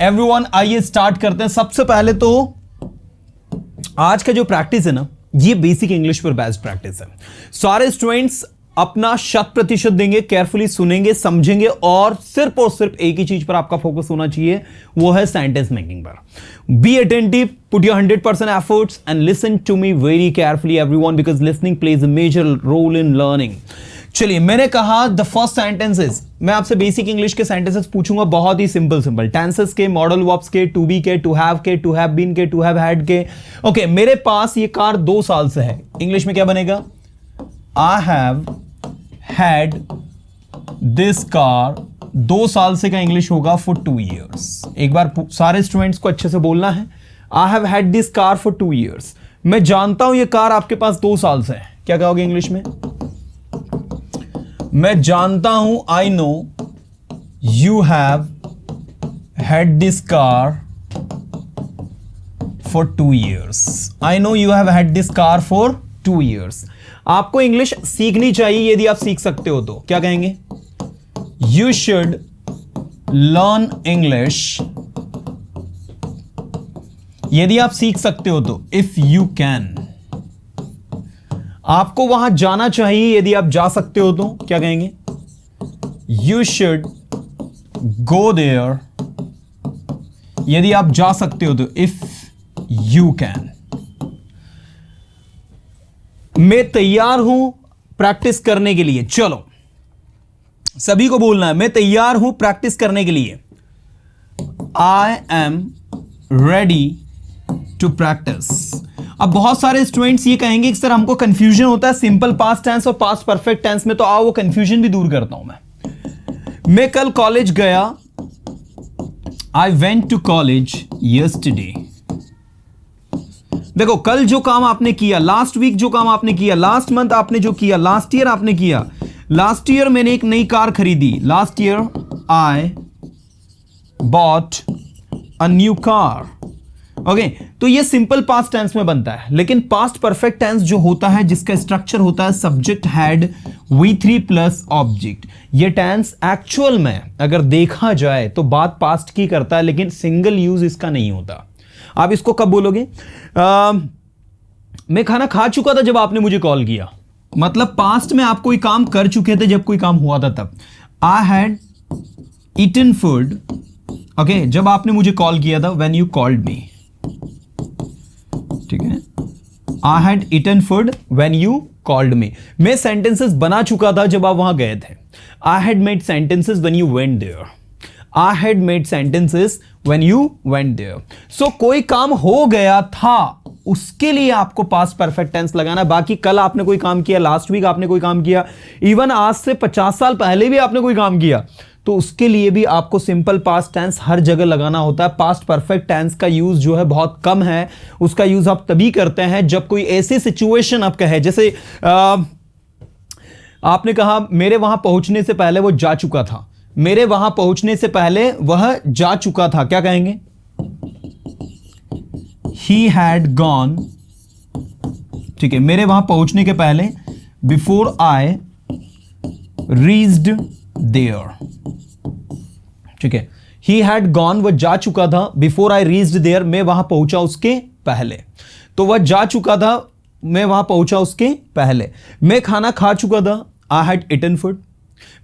Everyone, आइए start करते हैं। सबसे पहले तो आज का जो प्रैक्टिस है ना, ये बेसिक इंग्लिश पर बेस्ड प्रैक्टिस है। सारे स्टूडेंट्स अपना 100% देंगे, केयरफुली सुनेंगे, समझेंगे और सिर्फ एक ही चीज पर आपका फोकस होना चाहिए, वो है सेंटेंस मेकिंग पर। Be attentive, put your 100% efforts and listen to me very carefully everyone, because listening plays a major role in learning. चलिए, मैंने कहा द फर्स्ट सेंटेंसेस, मैं आपसे बेसिक इंग्लिश के सेंटेंसेस पूछूंगा, बहुत ही सिंपल टेंसेस के, मॉडल वर्ब्स के, टू बी के, टू हैव के, टू हैव बीन के, टू हैव हैड के। ओके, मेरे पास ये कार 2 साल से है, इंग्लिश में क्या बनेगा? I have had this car, 2 साल से का इंग्लिश होगा फॉर 2 years। एक बार सारे स्टूडेंट्स को अच्छे से बोलना है, I have had this car for 2 years। मैं जानता हूं ये कार आपके पास 2 साल से है, क्या कहोगे इंग्लिश में? मैं जानता हूं, I know you have had this car for 2 years। I know you have had this car for 2 years। आपको इंग्लिश सीखनी चाहिए, यदि आप सीख सकते हो तो क्या कहेंगे? यू शुड लर्न इंग्लिश, यदि आप सीख सकते हो तो, इफ यू कैन। आपको वहां जाना चाहिए, यदि आप जा सकते हो तो क्या कहेंगे? यू शुड गो देयर, यदि आप जा सकते हो तो, इफ यू कैन। मैं तैयार हूं प्रैक्टिस करने के लिए। चलो, सभी को बोलना है, मैं तैयार हूं प्रैक्टिस करने के लिए। I am ready to practice. अब बहुत सारे स्टूडेंट्स ये कहेंगे कि सर हमको कंफ्यूजन होता है सिंपल पास्ट टेंस और पास्ट परफेक्ट टेंस में, तो आओ वो कंफ्यूजन भी दूर करता हूं मैं कल कॉलेज गया, I went to college yesterday. देखो, कल जो काम आपने किया, लास्ट वीक जो काम आपने किया, लास्ट मंथ आपने जो किया, लास्ट ईयर आपने किया। लास्ट ईयर मैंने एक नई कार खरीदी, last year I bought a new car. Okay, तो ये सिंपल पास्ट टेंस में बनता है, लेकिन पास्ट परफेक्ट टेंस जो होता है, जिसका स्ट्रक्चर होता है subject had V3 plus object, ये टेंस एक्चुअल में अगर देखा जाए तो बात पास्ट की करता है, लेकिन सिंगल यूज इसका नहीं होता। आप इसको कब बोलोगे? मैं खाना खा चुका था जब आपने मुझे कॉल किया, मतलब पास्ट में आप कोई काम कर चुके थे जब कोई काम हुआ था तब। I had eaten food, okay, जब आपने मुझे कॉल किया था, व्हेन यू कॉल्ड मी। ठीक है, I had eaten food when you called me. मैं सेंटेंसेस बना चुका था जब आप वहां गए थे। I had made sentences when you went there. I had made sentences when you went there। So कोई काम हो गया था, उसके लिए आपको पास्ट परफेक्ट टेंस लगाना। बाकी कल आपने कोई काम किया, लास्ट वीक आपने कोई काम किया, इवन आज से 50 साल पहले भी आपने कोई काम किया, तो उसके लिए भी आपको सिंपल पास्ट टेंस हर जगह लगाना होता है। पास्ट परफेक्ट टेंस का यूज जो है बहुत कम है, उसका यूज आप तभी करते हैं जब कोई ऐसी सिचुएशन आप कहे, जैसे आपने कहा मेरे वहां पहुंचने से पहले वो जा चुका था, मेरे वहां पहुंचने से पहले वह जा चुका था, क्या कहेंगे? He had gone। ठीक है, मेरे वहां पहुंचने के पहले, बिफोर आई रीच्ड देयर। ठीक है, he had gone, वह जा चुका था, बिफोर आई रीच्ड देयर, मैं वहां पहुंचा उसके पहले। तो वह जा चुका था, मैं वहां पहुंचा उसके पहले। मैं खाना खा चुका था, आई हैड ईटन फूड।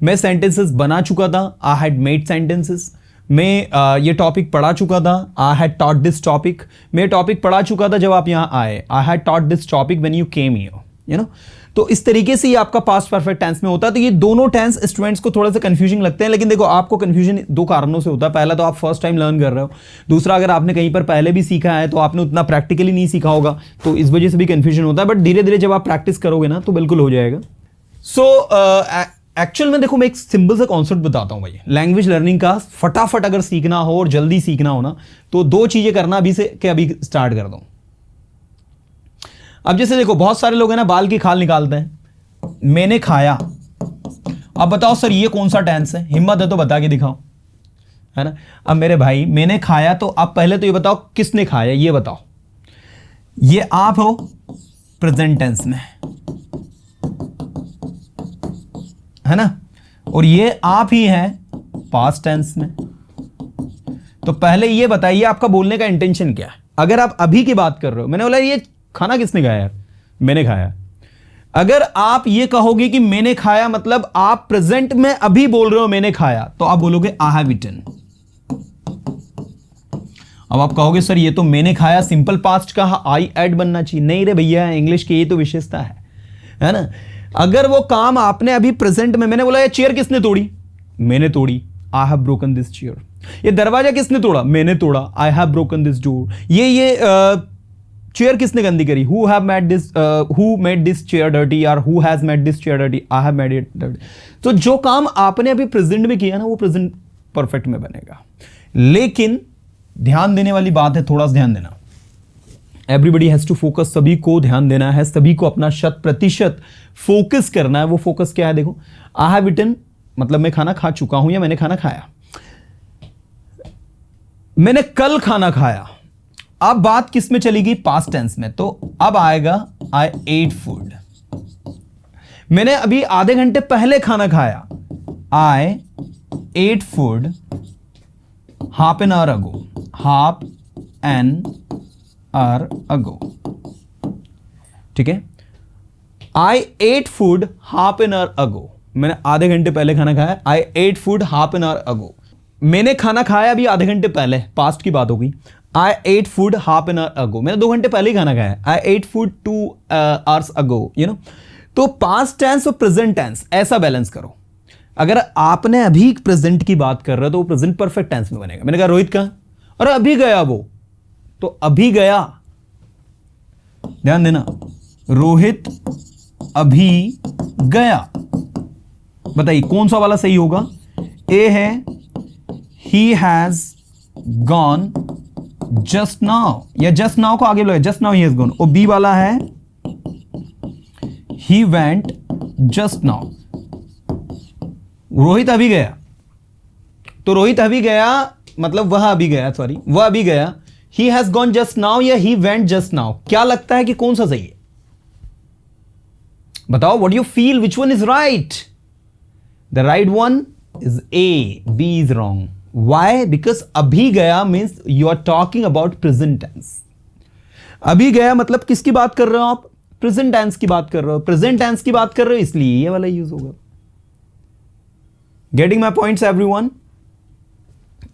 मैं सेंटेंसेस बना चुका था, आई हैड मेड सेंटेंसेस। मैं ये टॉपिक पढ़ा चुका था, I had taught this topic. मैं टॉपिक पढ़ा चुका था जब आप यहां आए, I had taught this topic when you came here, you know. तो इस तरीके से ये आपका पास्ट परफेक्ट टेंस में होता है। तो ये दोनों टेंस स्टूडेंट्स को थोड़ा सा कंफ्यूजिंग लगते हैं, लेकिन देखो आपको कंफ्यूजन 2 कारणों से होता है। पहला तो आप फर्स्ट टाइम लर्न कर रहे हो, दूसरा अगर आपने कहीं पर पहले भी सीखा है तो आपने उतना प्रैक्टिकली नहीं सीखा होगा, तो इस वजह से भी कंफ्यूजन होता है। बट धीरे धीरे जब आप प्रैक्टिस करोगे ना तो बिल्कुल हो जाएगा। सो एक्चुअल में देखो, मैं एक सिंपल सा कॉन्सेप्ट बताता हूं भाई, लैंग्वेज लर्निंग का फटाफट अगर सीखना हो और जल्दी सीखना हो ना, तो 2 चीजें करना अभी से कि अभी स्टार्ट कर दो। अब जैसे देखो, बहुत सारे लोग हैं ना बाल की खाल निकालते हैं। मैंने खाया, अब बताओ सर ये कौन सा टेंस है? हिम्मत है तो बता के दिखाओ, है ना। अब मेरे भाई, मैंने खाया, तो आप पहले तो ये बताओ किसने खाया, ये बताओ। ये आप हो प्रेजेंट टेंस में, है ना, और ये आप ही हैं पास्ट टेंस में। तो पहले ये बताइए आपका बोलने का इंटेंशन क्या है। अगर आप अभी की बात कर रहे हो, मैंने बोला ये खाना किसने खाया यार, मैंने खाया। अगर आप ये कहोगे कि मैंने खाया मतलब आप प्रेजेंट में अभी बोल रहे हो मैंने खाया, तो आप बोलोगे आई हैव ईटन। अब आप कहोगे सर ये तो मैंने खाया सिंपल पास्ट का आई एड बनना चाहिए। नहीं रे भैया, इंग्लिश की ये तो विशेषता है ना। अगर वो काम आपने अभी प्रेजेंट में, मैंने बोला ये चेयर किसने तोड़ी, मैंने तोड़ी, I have broken this chair. ये दरवाजा किसने तोड़ा, मैंने तोड़ा, I have broken this door. ये चेयर किसने गंदी करी, who made this chair dirty, और who has made this chair dirty, I have made it dirty. तो जो काम आपने अभी प्रेजेंट में किया ना वो प्रेजेंट परफेक्ट में बनेगा। लेकिन ध्यान देने वाली बात है, थोड़ा सा ध्यान देना। एवरीबडी हैज टू फोकस, सभी को ध्यान देना है, सभी को अपना 100% फोकस करना है। वो फोकस क्या है, देखो आई हैव ईटन मतलब मैं खाना खा चुका हूं या मैंने खाना खाया। मैंने कल खाना खाया, अब बात किस में चलेगी, पास्ट टेंस में। तो अब आएगा आई एट फूड। मैंने अभी आधे घंटे पहले खाना खाया, I ate food half an hour ago, half an hour ago. ठीक है, I ate food half an hour ago, मैंने आधे घंटे पहले खाना खाया, I ate food half an hour ago. मैंने खाना खाया अभी आधे घंटे पहले, पास्ट की बात होगी, I ate food half an hour ago, मैंने 2 घंटे पहले ही खाना खाया, I ate food 2 hours ago, you know. तो पास्ट टेंस और प्रेजेंट टेंस ऐसा बैलेंस करो। अगर आपने अभी प्रेजेंट की बात कर रहे हो तो वो प्रेजेंट परफेक्ट टेंस में बनेगा। मैंने कहा रोहित कहाँ, अरे अभी गया वो, तो अभी गया, ध्यान देना, रोहित अभी गया। बताइए कौन सा वाला सही होगा, ए है ही हैज गॉन जस्ट नाउ, या जस्ट नाउ को आगे लो, जस्ट नाउ ही हैज गॉन। और बी वाला है ही वेंट जस्ट नाउ, रोहित अभी गया। तो रोहित अभी गया मतलब वह अभी गया, सॉरी वह अभी गया। ही हैज गॉन जस्ट नाउ या ही वेंट जस्ट नाउ, क्या लगता है कि कौन सा सही है, बताओ, what you feel, which one is right. The right one is A, B is wrong. Why? Because अभी गया means you are talking about present tense. अभी गया मतलब किसकी बात कर रहे हो आप, प्रेजेंट टेंस की बात कर रहे हो, प्रेजेंट टेंस की बात कर रहे हो, इसलिए ये वाला यूज होगा। Getting my points everyone.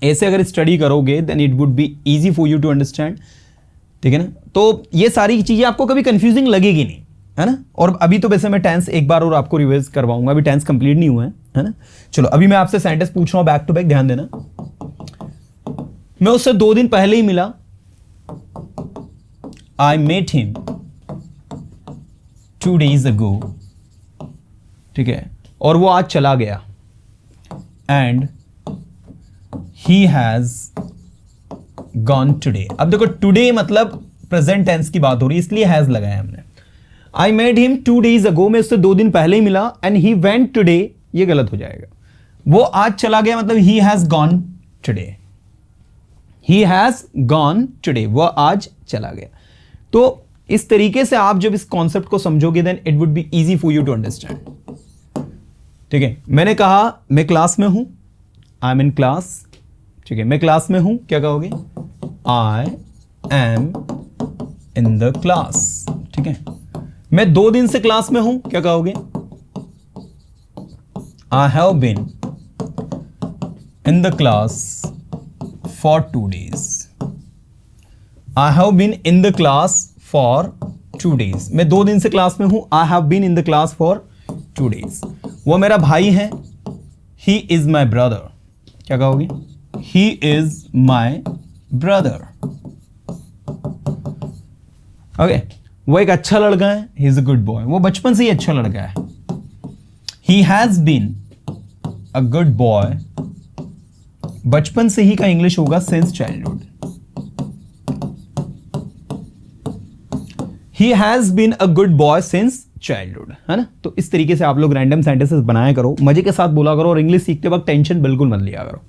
ऐसे अगर स्टडी करोगे then it would be easy for you to understand, ठीक है ना। तो ये सारी चीजें आपको कभी कंफ्यूजिंग लगेगी नहीं, है ना। और अभी तो वैसे मैं टेंस एक बार और आपको रिवाइज करवाऊंगा, अभी टेंस कंप्लीट नहीं हुआ है ना। चलो अभी मैं आपसे सेंटेंस पूछ रहा हूं बैक टू बैक, ध्यान देना। मैं उससे 2 दिन पहले ही मिला, I met him 2 days ago, ठीक है, और वो आज चला गया, and he has gone today. अब देखो टुडे मतलब प्रेजेंट टेंस की बात हो रही है, इसलिए हैज लगाया हमने। I met him 2 days ago, मैं उससे 2 दिन पहले ही मिला, एंड ही वेंट टुडे, ये गलत हो जाएगा। वो आज चला गया मतलब ही has gone today, he has gone today, वो आज चला गया। तो इस तरीके से आप जब इस कॉन्सेप्ट को समझोगे then it would be easy for you to understand, ठीक है। मैंने कहा मैं क्लास में हूं, आई एम इन क्लास, ठीक है, मैं क्लास में हूं, क्या कहोगे, I am in the class, ठीक है। मैं 2 दिन से क्लास में हूं, क्या कहोगे, I have been in the class for 2 days, I have been in the class for 2 days। मैं 2 दिन से क्लास में हूं, I have been in the class for 2 days। वो मेरा भाई है, ही इज माई ब्रदर, क्या कहोगे, he is my brother, okay. वो एक अच्छा लड़का है, he is a good boy, वो बचपन से ही अच्छा लड़का है। ही has been a good boy, बचपन से ही का इंग्लिश होगा since childhood. He has been a good boy since childhood, है ना। तो इस तरीके से आप लोग रैंडम सेंटेंसेस बनाया करो, मजे के साथ बोला करो, और इंग्लिश सीखते वक्त टेंशन बिल्कुल मत लिया करो।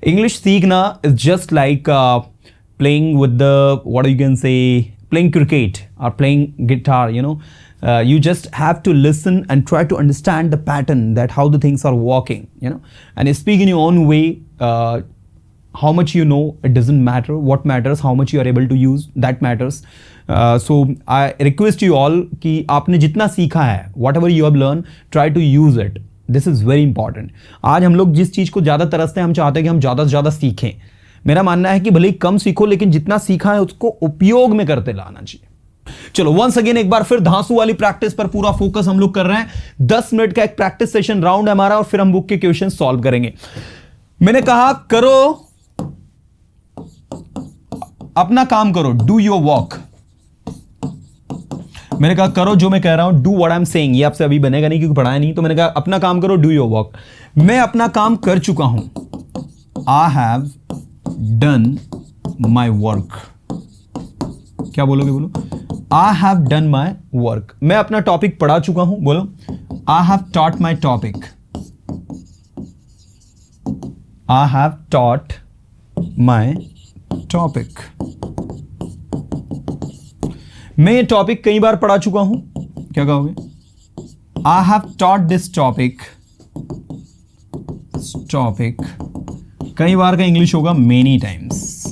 इंग्लिश सीखना is just like playing with the, what you can say, playing cricket or playing guitar, you know, you just have to listen and try to understand the pattern, that how the things are working, you know, and speak in your own way, how much you know, it doesn't matter. What matters, how much you are able to use, that matters. So I request you all कि आपने जितना सीखा है, whatever you have learned, try to use it. This is very important. आज हम लोग जिस चीज़ को ज़्यादा तरसते हैं, हम चाहते हैं कि हम ज़्यादा से ज़्यादा सीखें. मेरा मानना है कि भले ही कम सीखो, लेकिन जितना सीखा है उसको उपयोग में करते लाना चाहिए. चलो वंस अगेन एक बार फिर धांसू वाली प्रैक्टिस पर पूरा फोकस हम लोग कर रहे हैं. 10 मिनट का एक प्रैक्टिस सेशन राउंड है हमारा, और फिर हम बुक के क्वेश्चन सॉल्व करेंगे. मैंने कहा करो अपना काम करो, डू योर वर्क. मैंने कहा करो जो मैं कह रहा हूं, do what I am saying. ये आपसे अभी बनेगा नहीं क्योंकि पढ़ाया नहीं. तो मैंने कहा अपना काम करो, डू योर वर्क. मैं अपना काम कर चुका हूं. I have done my work. क्या बोलोगे? बोलो I have done my work. मैं अपना टॉपिक पढ़ा चुका हूं. बोलो आई have taught my topic. I have taught my topic. मैं ये टॉपिक कई बार पढ़ा चुका हूं. क्या कहोगे? I have taught this topic. Topic कई बार का इंग्लिश होगा many times.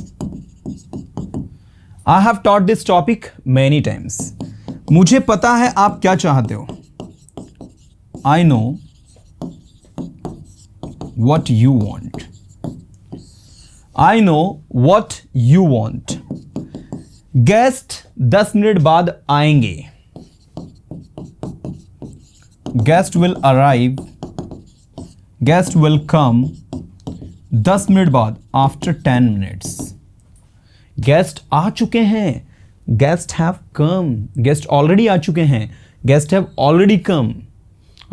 I have taught this topic many times. मुझे पता है आप क्या चाहते हो. I know what you want. I know what you want. Guest 10 minute बाद आएंगे. Guest will arrive. Guest will come 10 minute बाद, आफ्टर 10 मिनट्स. गेस्ट आ चुके हैं. Guest have come. Guest already आ चुके हैं. Guest have already come.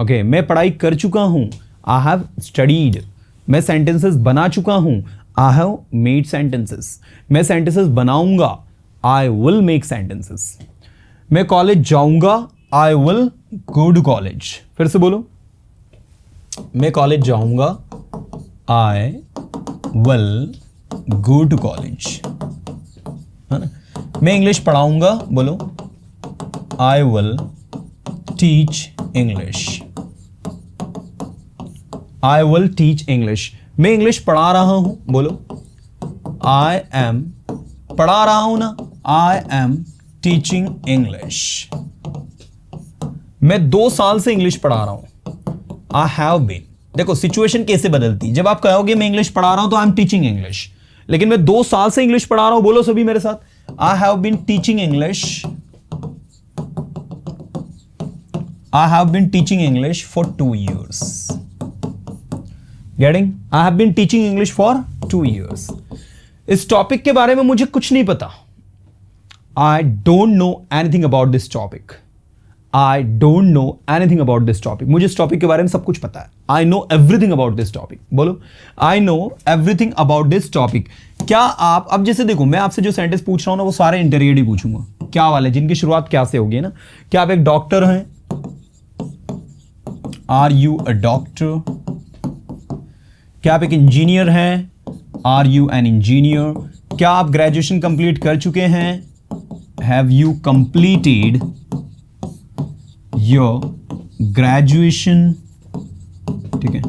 Okay, मैं पढ़ाई कर चुका हूं. I have studied. मैं सेंटेंसेस बना चुका हूं. I have made sentences. मैं सेंटेंसेस बनाऊंगा. I will make sentences. मैं कॉलेज जाऊंगा. I will go to college. फिर से बोलो, मैं कॉलेज जाऊंगा. I will go to college. मैं इंग्लिश पढ़ाऊंगा. बोलो I will teach English. I will teach English. मैं इंग्लिश पढ़ा रहा हूं. बोलो आई एम. पढ़ा रहा हूं ना. I am teaching English. मैं 2 साल से इंग्लिश पढ़ा रहा हूं. I have been. देखो सिचुएशन कैसे बदलती. जब आप कहोगे मैं इंग्लिश पढ़ा रहा हूं तो आई एम टीचिंग इंग्लिश, लेकिन मैं 2 साल से इंग्लिश पढ़ा रहा हूं. बोलो सभी मेरे साथ, I have been teaching English. I have been teaching English for 2 years. Getting? I have been teaching English for 2 years. इस टॉपिक के बारे में मुझे कुछ नहीं पता. I don't know anything about this topic. I don't know anything about this topic. मुझे इस टॉपिक के बारे में सब कुछ पता है. I know everything about this topic. बोलो I know everything about this topic. क्या आप अब जैसे देखो, मैं आपसे जो सेंटेंस पूछ रहा हूं ना, वो सारे इंटरव्यूड ही पूछूंगा. क्या वाले जिनकी शुरुआत क्या से होगी ना. क्या आप एक डॉक्टर हैं? Are you a doctor? क्या आप एक इंजीनियर हैं? Are you an engineer? क्या आप ग्रेजुएशन कंप्लीट कर चुके हैं? Have you completed your graduation? ठीक है,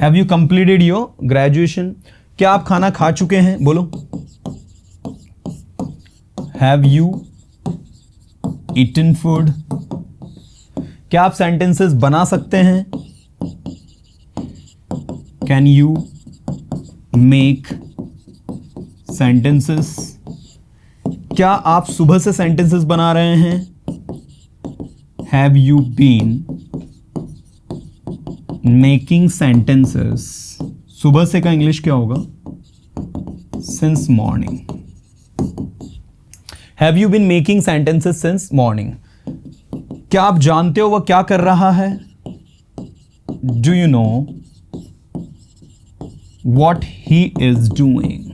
have you completed your graduation. क्या आप खाना खा चुके हैं? बोलो हैव यू ईटन फूड? क्या आप सेंटेंसेस बना सकते हैं? Can you make sentences? क्या आप सुबह से सेंटेंसेस बना रहे हैं? Have you been making sentences? सुबह से का इंग्लिश क्या होगा? Since morning. Have you been making sentences since morning? क्या आप जानते हो वह क्या कर रहा है? Do you know what he is doing?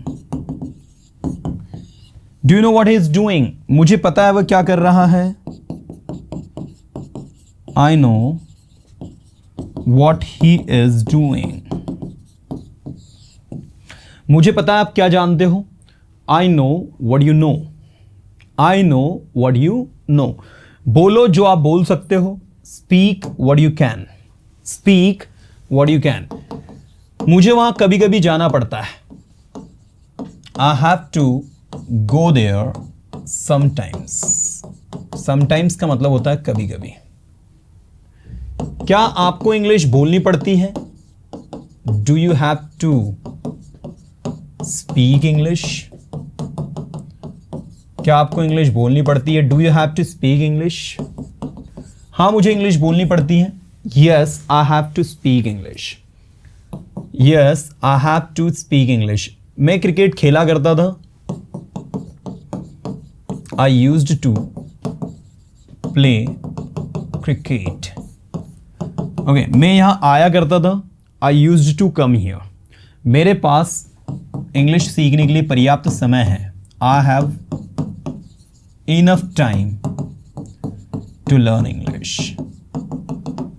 Do you know what he is doing? मुझे पता है वह क्या कर रहा है. I know what he is doing. मुझे पता है आप क्या जानते हो. I know what you know. I know what you know. बोलो जो आप बोल सकते हो. Speak what you can. Speak what you can. मुझे वहां कभी कभी जाना पड़ता है. I have to go there sometimes. Sometimes का मतलब होता है कभी कभी। क्या आपको इंग्लिश बोलनी पड़ती है? Do you have to speak English? क्या आपको इंग्लिश बोलनी पड़ती है? Do you have to speak English? हाँ, मुझे इंग्लिश बोलनी पड़ती है। Yes, I have to speak English. Yes, I have to speak English. मैं क्रिकेट खेला करता था। I used to play cricket. Okay, मैं यहां आया करता था। I used to come here. मेरे पास इंग्लिश सीखने के लिए पर्याप्त समय है। I have enough time to learn English.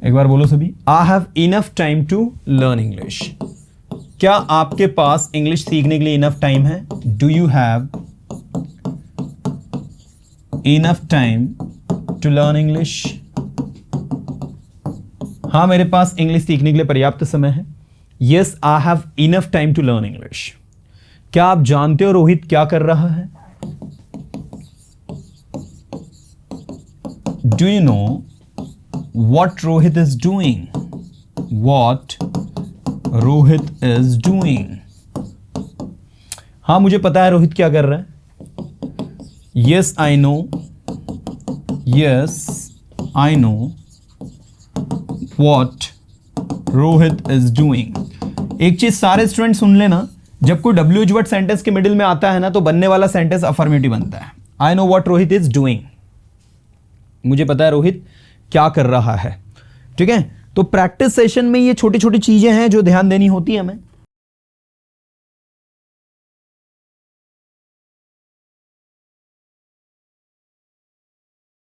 एक बार बोलो सभी, I have enough time to learn English. क्या आपके पास इंग्लिश सीखने के लिए इनफ टाइम है? Do you have enough time to learn English? हाँ, मेरे पास इंग्लिश सीखने के लिए पर्याप्त समय है। Yes, I have enough time to learn English. क्या आप जानते हो रोहित क्या कर रहा है? Do you know what Rohit is doing? What Rohit is doing? हाँ, मुझे पता है रोहित क्या कर रहा है। Yes, I know. Yes, I know what Rohit is doing. एक चीज सारे स्टूडेंट सुन लेना, जब कोई WH वर्ड सेंटेंस के मिडिल में आता है ना, तो बनने वाला सेंटेंस अफर्मेटिव बनता है। I know what Rohit is doing. मुझे पता है रोहित क्या कर रहा है। ठीक है, तो प्रैक्टिस सेशन में ये छोटी छोटी चीजें हैं जो ध्यान देनी होती है हमें।